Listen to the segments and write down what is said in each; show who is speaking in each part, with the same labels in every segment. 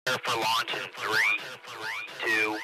Speaker 1: For launch in 3, 2, 1.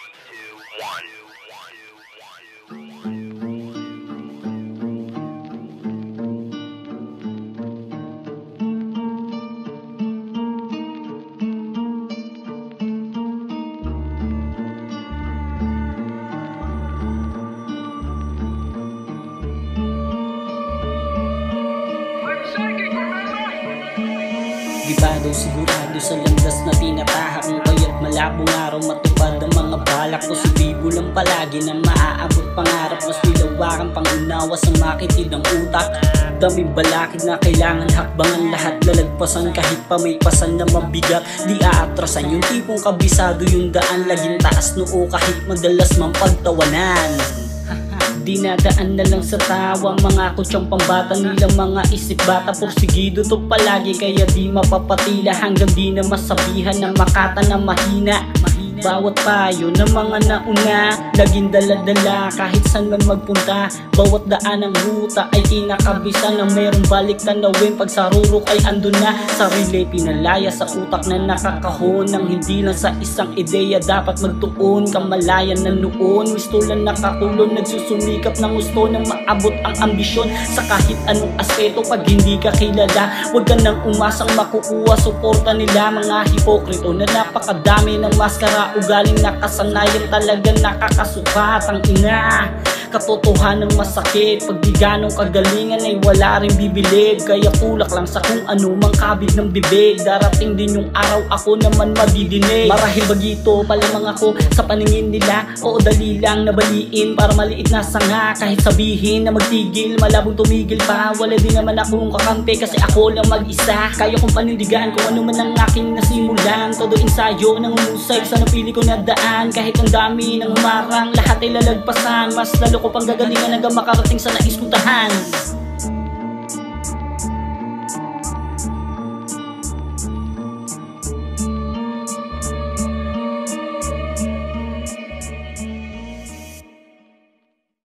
Speaker 2: Gibado sigurado sa landas na tinatahak mo, kaya't malabong araw matupad ang mga balak. Positibo lang palagi na maaabot pangarap. Mas nilawakan pangunawa sa makitid ng utak. Daming balakid na kailangan hakbangan, lahat lalagpasan kahit pa may pasan na mabigat. Di aatrasan yung tipong kabisado yung daan, laging taas noo kahit madalas mang pagtawanan. Dinadaan na lang sa tawa mga kutsang pambata nilang mga isip bata. Porsigido to palagi kaya di mapapatila, hanggang di na masabihan na makata na mahina. Bawat payo ng mga nauna, laging dala-dala kahit saan man magpunta. Bawat daan ng ruta ay kinakabisan ng merong balik tanawin. Pag sa rurok ay andun na, sarili pinalaya sa utak na nakakahon. Nang hindi lang sa isang ideya dapat magtuon. Kamalayan na noon, mistulan nakakulon. Nagsusumikap ng gusto nang maabot ang ambisyon sa kahit anong aspeto. Pag hindi ka kilala, huwag ka nang umasang makukuha suporta nila. Mga hipokrito na napakadami ng maskara, ugaling nakasanayan talagang nakakasukat. Ang ina, katotohanan masakit, pag di ganong kagalingan ay wala rin bibilib. Kaya kulak lang sa kung ano mang kabig ng bibig. Darating din yung araw ako naman madidinig. Marahil bagito palamang ako sa paningin nila, o dali lang nabaliin para maliit na sanga. Kahit sabihin na magtigil, malabong tumigil pa. Wala din naman akong kakampi kasi ako lang mag-isa. Kaya kong panindigan kung ano man ang aking nasimulan. Todo ensayo ng umusay sa napili ko na daan. Kahit ang dami ng umarang, lahat ay lalagpasan. Mas lalo ko pang gagalingan hanggang makarating sa nais kong tahan.